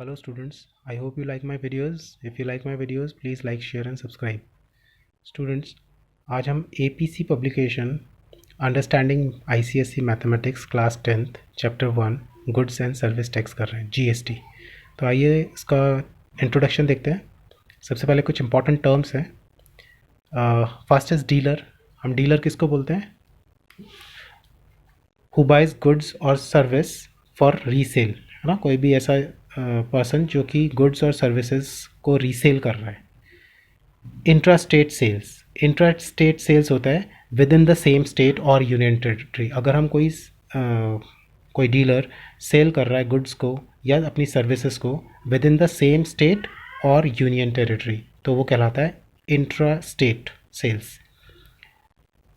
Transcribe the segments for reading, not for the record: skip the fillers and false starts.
Hello students, I hope you like my videos. If you like my videos, please like, share and subscribe. Students, आज हम APC publication Understanding ICSE Mathematics Class 10th Chapter 1 Goods and Service Tax कर रहे हैं GST। तो आइए इसका introduction देखते हैं। सबसे पहले कुछ इंपॉर्टेंट टर्म्स हैं। First is dealer. हम डीलर किसको बोलते हैं? हु बाइज गुड्स और सर्विस फॉर रीसेल, है ना? कोई भी ऐसा पर्सन जो कि गुड्स और सर्विसेज को रीसेल कर रहा है। Intra state sales, intra state sales होता है within the same state और यूनियन टेरिटरी। अगर हम कोई डीलर सेल कर रहा है गुड्स को या अपनी सर्विसेज को with in the same state और यूनियन टेरिटरी, तो वो कहलाता है इंट्रा स्टेट सेल्स।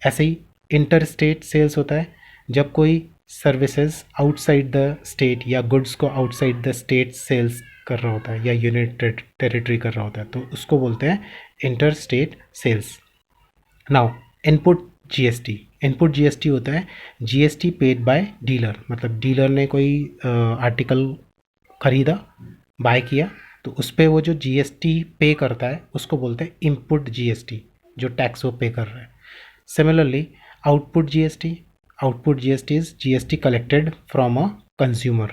ऐसे ही इंटर स्टेट सेल्स होता है जब कोई सर्विसेज आउटसाइड द स्टेट या गुड्स को आउटसाइड द स्टेट सेल्स कर रहा होता है या यूनिट टेरिटरी कर रहा होता है, तो उसको बोलते हैं inter state sales. Now input GST, input GST होता है जीएसटी पेड बाय डीलर। मतलब डीलर ने कोई आर्टिकल खरीदा, बाय किया, तो उस पर वो जो जीएसटी पे करता है उसको बोलते हैं इनपुट जीएसटी, जो टैक्स वो पे कर रहा है। Similarly output GST, output GST is GST collected from a consumer.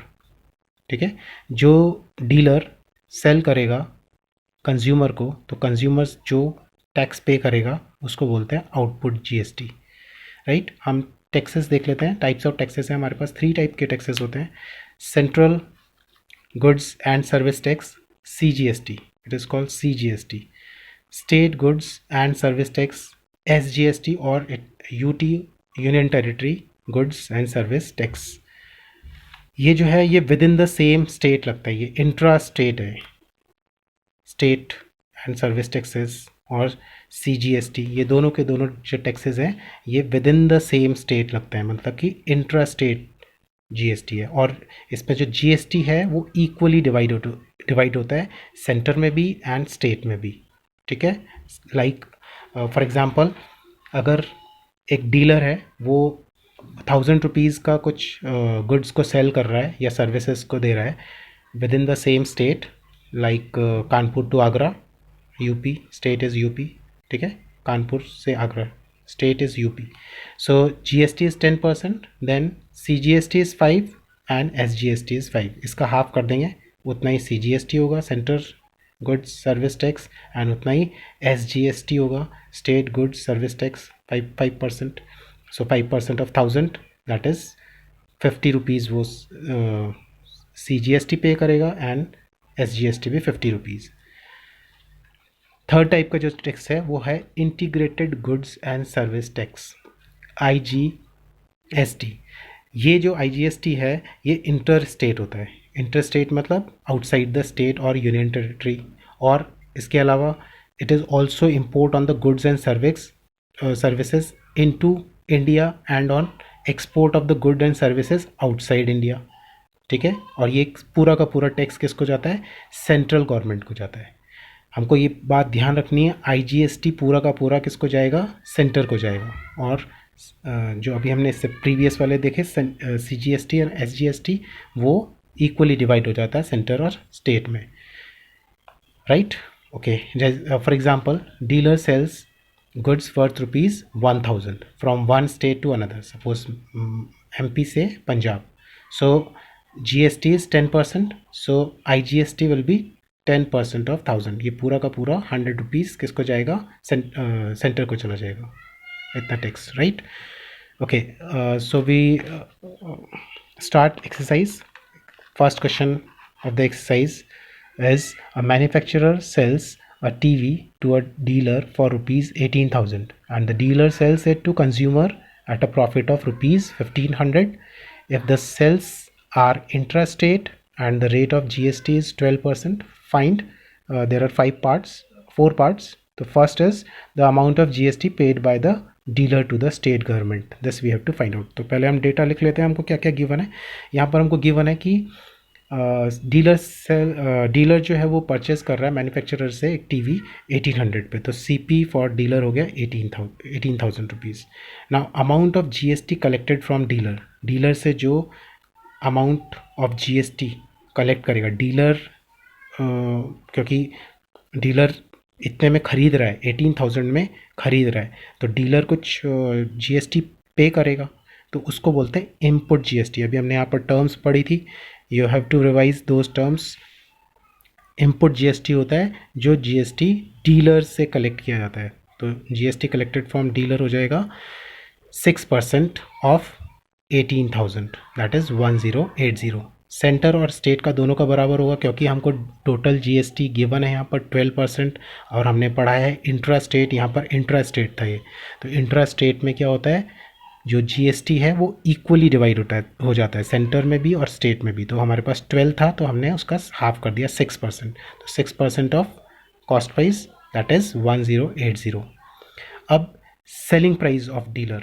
ठीक है, जो डीलर सेल करेगा कंज्यूमर को, तो कंज्यूमर जो टैक्स पे करेगा उसको बोलते हैं आउटपुट जीएसटी। राइट, हम टैक्सेस देख लेते हैं। टाइप्स ऑफ टैक्सेस हैं हमारे पास, 3 टाइप के टैक्सेस होते हैं। Central goods and service tax, CGST, it is called CGST। State goods and service tax, SGST, और UT, union territory goods and service tax. ये जो है ये with in the same state लगता है, ये इंट्रा स्टेट है। स्टेट एंड सर्विस टैक्सेस और CGST, ये दोनों के दोनों जो टैक्सेस हैं ये with in the same state लगता है, मतलब कि इंट्रा स्टेट GST है। और इसमें जो GST है वो इक्वली डिवाइड होता है, सेंटर में भी एंड स्टेट में भी। ठीक है, लाइक फॉर एग्जांपल अगर एक डीलर है, वो 1000 रुपीज़ का कुछ गुड्स को सेल कर रहा है या सर्विसेज को दे रहा है within the same state, like Kanpur to Agra, UP, state is UP. ठीक है, कानपुर से Agra, state is UP. So GST is 10%, then CGST is 5 and SGST is 5। इसका हाफ कर देंगे, उतना ही CGST होगा, centre goods service tax, and उतना ही SGST होगा, state goods service tax, 5%। So 5% of 1000, that is 50 rupees वो CGST पे करेगा एंड SGST भी 50 रुपीज़। थर्ड टाइप का जो टैक्स है वो है integrated goods and service tax, IGST। ये जो IGST है ये इंटर स्टेट होता है। इंटर स्टेट मतलब आउटसाइड द स्टेट और यूनियन टेरिटरी, और इसके अलावा it is also import on the goods and services into India and on export of the good and services outside India. ठीक है, और ये पूरा का पूरा टैक्स किसको जाता है? सेंट्रल गवर्नमेंट को जाता है। हमको ये बात ध्यान रखनी है, IGST पूरा का पूरा किसको जाएगा? सेंटर को जाएगा। और जो अभी हमने इससे प्रीवियस वाले देखे CGST और SGST, वो इक्वली डिवाइड हो जाता है सेंटर और स्टेट में। Right, okay. For example dealer sales goods worth ₹1000 from one state to another, suppose MP से Punjab. So GST is 10%, so IGST will be 10% of 1000। ये पूरा का पूरा 100 रुपीज़ किसको जाएगा? सेंटर को चला जाएगा, इतना tax. Right, okay. So we start exercise. First question of the exercise is a manufacturer sells a TV to a dealer for ₹18,000 and the dealer sells it to consumer at a profit of ₹1,500. If the sales are intrastate and the rate of GST is 12%, find there are 4 parts. The first is the amount of GST paid by the dealer to the state government. This we have to find out. तो पहले हम data लिख लेते हैं, हमको क्या क्या given है। यहाँ पर हमको गिवन है कि डीलर जो है वो परचेज़ कर रहा है मैन्युफैक्चरर से एक TV 1800 पे, तो CP फॉर डीलर हो गया 18,000 rupees. Now amount of GST collected from dealer, dealer से जो अमाउंट ऑफ GST कलेक्ट करेगा, डीलर क्योंकि डीलर इतने में ख़रीद रहा है, 18,000 में ख़रीद रहा है, तो डीलर कुछ जीएसटी पे करेगा, तो उसको बोलते हैं इनपुट जीएसटी। अभी हमने यहाँ पर टर्म्स पढ़ी थी, you have to revise those terms. Input GST होता है जो जीएसटी डीलर से कलेक्ट किया जाता है, तो जीएसटी कलेक्टेड फ्रॉम डीलर हो जाएगा 6% ऑफ 18,000, दैट इज़ 1080। सेंटर और स्टेट का दोनों का बराबर होगा, क्योंकि हमको टोटल जीएसटी गिवन है यहाँ पर 12%, और हमने पढ़ा है इंट्रा स्टेट, यहाँ पर इंट्रा स्टेट था ये। तो इंट्रा स्टेट में क्या होता है, जो जीएसटी है वो इक्वली डिवाइड हो जाता है सेंटर में भी और स्टेट में भी। तो हमारे पास 12 था, तो हमने उसका हाफ कर दिया 6%, तो 6% of cost price that is 1080। अब selling price of dealer,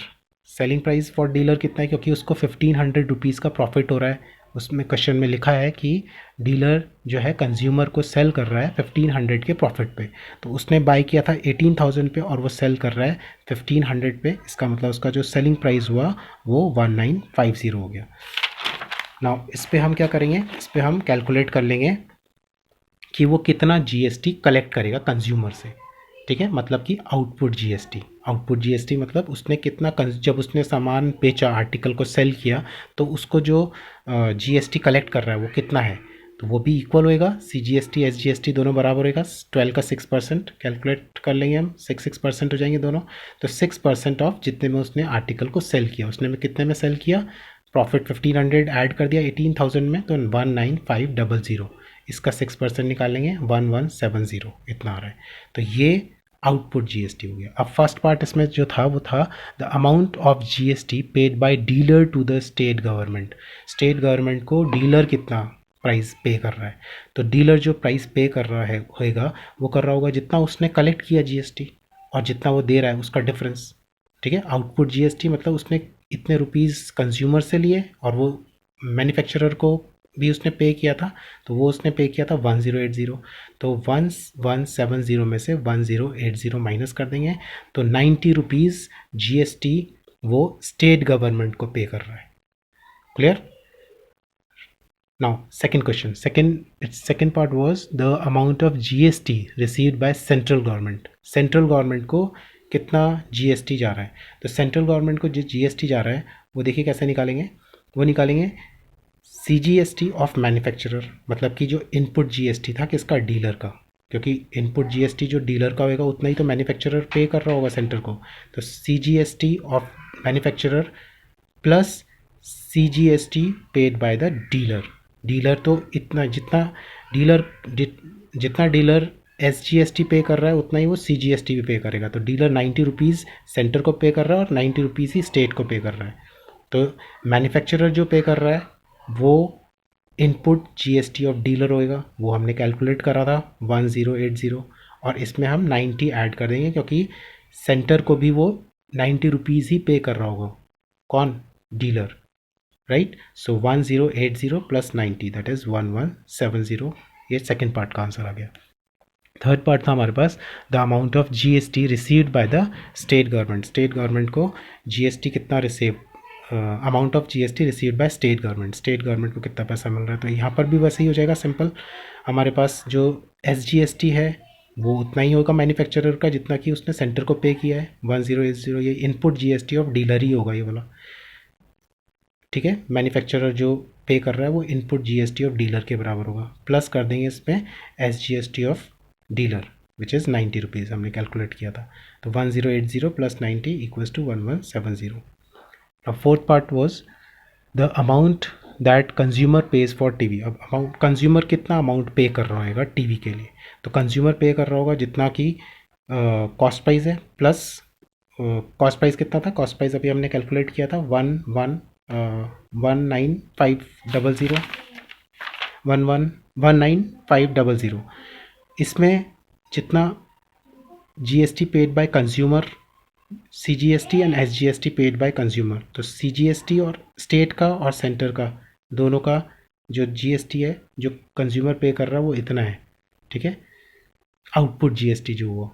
selling price for dealer कितना है, क्योंकि उसको 1500 रुपीज़ का प्रॉफिट हो रहा है। उसमें क्वेश्चन में लिखा है कि डीलर जो है कंज्यूमर को सेल कर रहा है 1500 के प्रॉफिट पे, तो उसने बाय किया था 18,000 पे और वो सेल कर रहा है 1500 पे, इसका मतलब उसका जो सेलिंग प्राइस हुआ वो 1950 हो गया। नाउ इस पर हम क्या करेंगे, इस पर हम कैलकुलेट कर लेंगे कि वो कितना जीएसटी कलेक्ट करेगा कंज्यूमर से, ठीक है, मतलब कि आउटपुट जीएसटी। आउटपुट जीएसटी मतलब उसने कितना, जब उसने सामान बेचा, आर्टिकल को सेल किया, तो उसको जो जीएसटी कलेक्ट कर रहा है वो कितना है, तो वो भी इक्वल होएगा, सीजीएसटी एसजीएसटी दोनों बराबर होएगा। 12 का 6% कैलकुलेट कर लेंगे हम, 6% हो जाएंगे दोनों, तो 6% ऑफ जितने में उसने आर्टिकल को सेल किया, उसने में कितने में सेल किया, प्रॉफिट 1500 ऐड कर दिया 18,000 में, तो 19500, इसका 6% निकालेंगे 1170, इतना आ रहा है। तो ये आउटपुट जीएसटी हो गया। अब फर्स्ट पार्ट इसमें जो था वो था the amount of GST paid by dealer to the state government. State government को डीलर कितना प्राइस पे कर रहा है, तो डीलर जो प्राइस पे कर रहा है होएगा, वो कर रहा होगा जितना उसने कलेक्ट किया जीएसटी और जितना वो दे रहा है उसका डिफरेंस, ठीक है। आउटपुट जीएसटी मतलब उसने इतने रुपीज़ कंज्यूमर से लिए और वो मैन्युफैक्चरर को भी उसने पे किया था, तो वो उसने पे किया था 1080, तो 1170 में से 1080 माइनस कर देंगे, तो 90 रुपीज़ जीएसटी वो स्टेट गवर्नमेंट को पे कर रहा है। Clear? Now second question, second part was the amount of GST received by central government. Central government को कितना जीएसटी जा रहा है, तो सेंट्रल गवर्नमेंट को जो जीएसटी जा रहा है वो देखिए कैसे निकालेंगे, वो निकालेंगे सीजीएसटी ऑफ मैन्युफैक्चरर, मतलब कि जो इनपुट जीएसटी था किसका, डीलर का, क्योंकि इनपुट जीएसटी जो डीलर का होगा उतना ही तो मैन्युफैक्चरर पे कर रहा होगा सेंटर को, तो CGST of manufacturer plus CGST paid by the dealer. Dealer तो इतना जितना डीलर एसजीएसटी पे कर रहा है उतना ही वो सीजीएसटी भी पे करेगा, तो डीलर 90 रुपीज़ सेंटर को पे कर रहा है और 90 रुपीज़ ही स्टेट को पे कर रहा है। तो मैन्युफैक्चरर जो पे कर रहा है वो इनपुट जीएसटी ऑफ डीलर होएगा, वो हमने कैलकुलेट करा था 1080, और इसमें हम 90 ऐड कर देंगे, क्योंकि सेंटर को भी वो 90 रुपीज़ ही पे कर रहा होगा, कौन, dealer, right. So 1080 plus 90 that is 1170, ये सेकेंड पार्ट का आंसर आ गया। थर्ड पार्ट था हमारे पास the amount of GST received by the state government. State government को जीएसटी कितना receive, amount of GST received by state government, state government को कितना पैसा मिल रहा है, तो यहाँ पर भी वैसे ही हो जाएगा सिंपल। हमारे पास जो एसजीएसटी है वो उतना ही होगा मैन्युफैक्चरर का जितना कि उसने सेंटर को पे किया है 1080, ये इनपुट जीएसटी ऑफ डीलर ही होगा ये वाला, ठीक है। मैन्युफैक्चरर जो पे कर रहा है वो इनपुट जीएसटी ऑफ डीलर के बराबर होगा, प्लस कर देंगे इसमें SGST of dealer which is 90 rupees हमने कैलकुलेट किया था, तो 1080 प्लस 90 इक्वल्स टू 1170। अब fourth part was the amount that consumer pays for TV. अब अमाउंट, कंज्यूमर कितना अमाउंट पे कर रहा होगा टीवी के लिए, तो कंज्यूमर पे कर रहा होगा जितना कि कॉस्ट प्राइस है, प्लस कॉस्ट प्राइस कितना था, कॉस्ट प्राइस अभी हमने कैलकुलेट किया था 19,500, इसमें जितना GST paid by consumer, CGST and SGST paid by consumer, तो सीजीएसटी और स्टेट का और सेंटर का दोनों का जो जीएसटी है जो कंज्यूमर पे कर रहा है वो इतना है, ठीक है। आउटपुट जीएसटी जो हुआ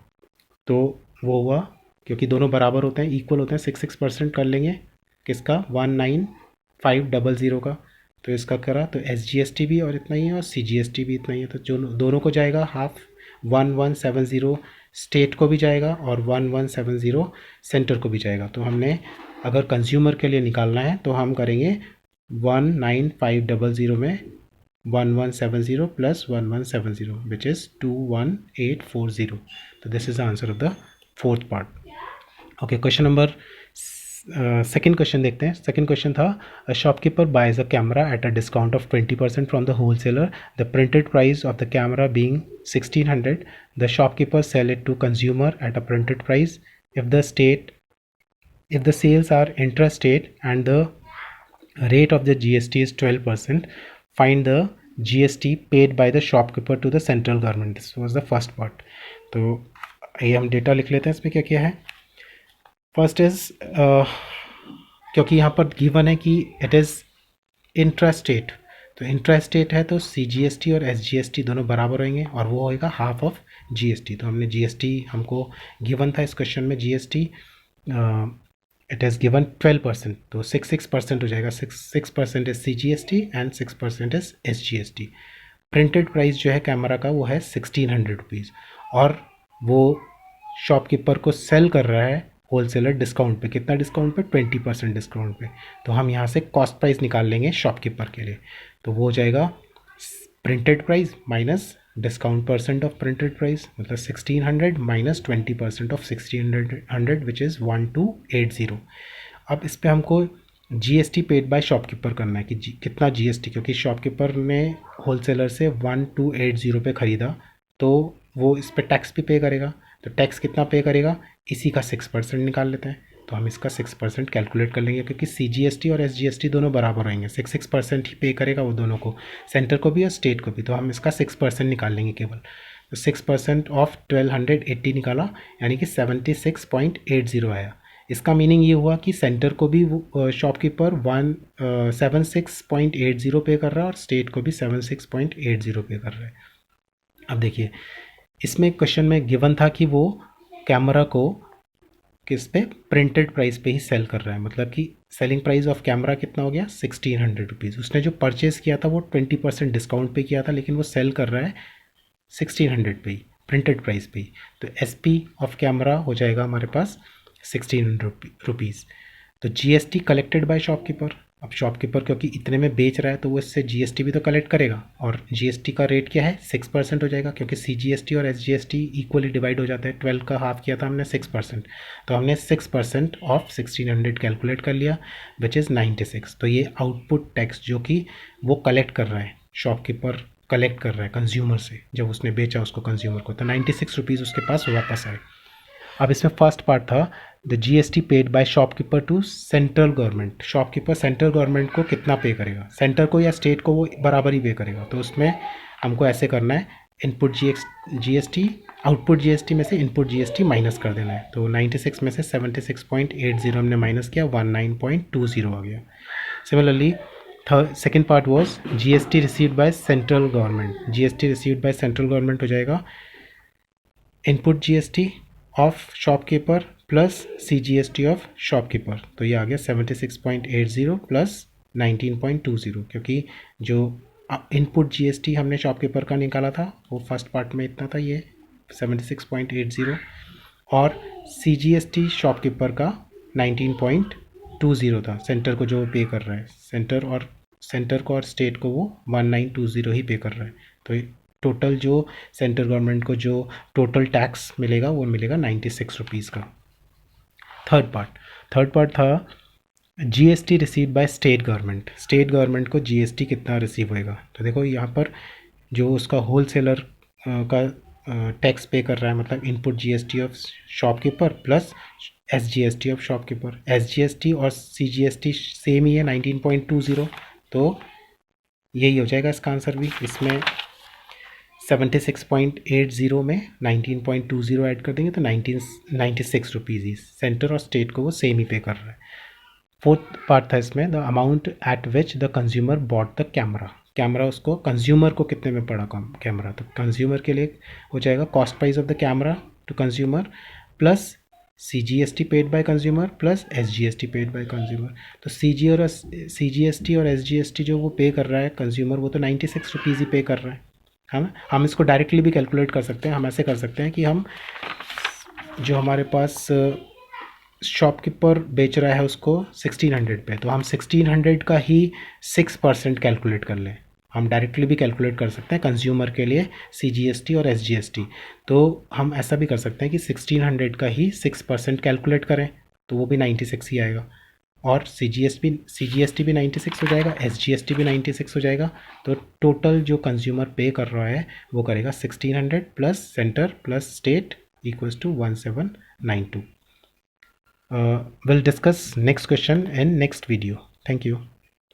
तो वो हुआ, क्योंकि दोनों बराबर होते हैं, इक्वल होते हैं, 6% कर लेंगे किसका, 19,500 का, तो इसका करा तो SGST भी और इतना ही है और CGST भी इतना ही है, तो जो दोनों को जाएगा हाफ, 1170 स्टेट को भी जाएगा और 1170 सेंटर को भी जाएगा। तो हमने अगर कंज्यूमर के लिए निकालना है तो हम करेंगे 19500 में 1170 प्लस 1170 विच इज़ 21840। तो this is the answer of the fourth part. Okay, question number second question देखते हैं। सेकेंड क्वेश्चन था a shopkeeper buys a camera at a discount of 20% from the wholesaler, the printed price of the camera being 1600, the shopkeeper sell it to consumer at a printed price. If the sales are intrastate and the rate of the GST is 12%, find the GST paid by the shopkeeper to the central government. This was the first part. तो ये हम data लिख लेते हैं। इसमें क्या क्या है। फर्स्ट इज क्योंकि यहाँ पर गिवन है कि इट इज़ इंट्रास्टेट, तो इंट्रास्टेट है तो CGST और SGST दोनों बराबर होंगे और वो होएगा हाफ ऑफ GST। तो हमने GST हमको गिवन था इस क्वेश्चन में, GST इट इज़ गिवन 12%, तो 6% हो जाएगा। 6% is CGST and 6% is SGST। Printed price जो है कैमरा का वो है 1600 रुपीज़ और वो शॉपकीपर को सेल कर रहा है होलसेलर डिस्काउंट पे। कितना डिस्काउंट पे? 20% डिस्काउंट पे। तो हम यहाँ से कॉस्ट प्राइस निकाल लेंगे शॉपकीपर के लिए, तो वो हो जाएगा printed price minus discount percent of printed price, मतलब 1600 माइनस 20% ऑफ 1600 विच इज़ 1280। अब इस पर हमको GST पेड बाय शॉपकीपर करना है कि कितना GST, क्योंकि शॉपकीपर ने होलसेलर से 1280 पे ख़रीदा तो वो इस पर टैक्स भी पे करेगा। तो टैक्स कितना पे करेगा, इसी का 6% निकाल लेते हैं। तो हम इसका 6% कैलकुलेट कर लेंगे क्योंकि CGST और SGST दोनों बराबर रहेंगे। 6% ही पे करेगा वो दोनों को, सेंटर को भी और स्टेट को भी। तो हम इसका 6% निकाल लेंगे केवल। तो 6% ऑफ 1280 निकाला यानी कि 76.80 आया। इसका मीनिंग ये हुआ कि सेंटर को भी शॉपकीपर 76.80 पे कर रहा है और स्टेट को भी 76.80 पे कर रहा है। अब देखिए इसमें क्वेश्चन में गिवन था कि वो कैमरा को किस पे, प्रिंटेड प्राइस पे ही सेल कर रहा है, मतलब कि सेलिंग प्राइस ऑफ कैमरा कितना हो गया 1600 रुपीज़। उसने जो परचेज़ किया था वो 20% डिस्काउंट पे किया था, लेकिन वो सेल कर रहा है 1600 पे ही, प्रिंटेड प्राइस पे ही। तो SP ऑफ कैमरा हो जाएगा हमारे पास 1600 रुपीज़। तो GST कलेक्टेड बाय शॉपकीपर। अब शॉपकीपर क्योंकि इतने में बेच रहा है तो वो इससे GST भी तो कलेक्ट करेगा और GST का रेट क्या है 6% हो जाएगा, क्योंकि CGST और SGST इक्वली डिवाइड हो जाता है। 12 का हाफ किया था हमने 6%, तो हमने 6% ऑफ 1600 कैलकुलेट कर लिया विच इज़ 96। तो ये आउटपुट टैक्स जो कि वो कलेक्ट कर रहा है, शॉपकीपर कलेक्ट कर रहा है कंज्यूमर से जब उसने बेचा उसको कंज्यूमर को, तो 96 रुपीज़ उसके पास वापस आए। अब इसमें फर्स्ट पार्ट था the GST paid by shopkeeper to central government. Shopkeeper central government को कितना पे करेगा, सेंटर को या स्टेट को, वो बराबर ही पे करेगा। तो उसमें हमको ऐसे करना है, इनपुट GST आउटपुट GST में से इनपुट GST माइनस कर देना है। तो 96 में से 76.80 हमने माइनस किया, 19.20 आ गया। Similarly second part was GST received by central government. GST received by central government हो जाएगा input GST of shopkeeper plus CGST of shopkeeper. तो ये आ गया 76.80 प्लस 19.20, क्योंकि जो इनपुट GST हमने शॉपकीपर का निकाला था वो फर्स्ट पार्ट में इतना था, ये 76.80 और CGST शॉपकीपर का 19.20 था, सेंटर को जो पे कर रहा है, सेंटर को और स्टेट को वो 1920 ही पे कर रहा है। तो टोटल जो सेंट्रल गवर्नमेंट को जो टोटल टैक्स मिलेगा वो मिलेगा 96 रुपीज़ का। थर्ड पार्ट था GST receive by state government. State government को GST कितना रिसीव होएगा, तो देखो यहाँ पर जो उसका होलसेलर का टैक्स पे कर रहा है, मतलब input GST of shopkeeper plus SGST of shopkeeper. SGST और CGST सेम ही है 19.20, तो यही हो जाएगा इसका आंसर भी। इसमें 76.80 में 19.20 ऐड कर देंगे तो 96 रुपीज़ ही, सेंटर और स्टेट को वो सेम ही पे कर रहा है। फोर्थ पार्ट था इसमें the amount at which the consumer bought the camera उसको कंज्यूमर को कितने में पड़ा कैमरा, तो कंज्यूमर के लिए हो जाएगा cost price of the camera to consumer plus CGST paid by consumer plus SGST paid by consumer. तो CGST और SGST जो वो पे कर रहा है कंज्यूमर, वो तो 96 रुपीज़ ही पे कर रहा है। हम इसको डायरेक्टली भी कैलकुलेट कर सकते हैं। हम ऐसे कर सकते हैं कि हम जो हमारे पास शॉपकीपर बेच रहा है उसको 1600 पे, तो हम 1600 का ही 6% कैलकुलेट कर लें। हम डायरेक्टली भी कैलकुलेट कर सकते हैं कंज्यूमर के लिए CGST और SGST। तो हम ऐसा भी कर सकते हैं कि 1600 का ही 6% कैलकुलेट करें, तो वो भी 96 ही आएगा। और CGST भी 96 हो जाएगा, SGST भी 96 हो जाएगा। तो टोटल जो कंज्यूमर पे कर रहा है वो करेगा 1600 plus centre plus state equals to 1792। We'll discuss next question in next video. Thank you.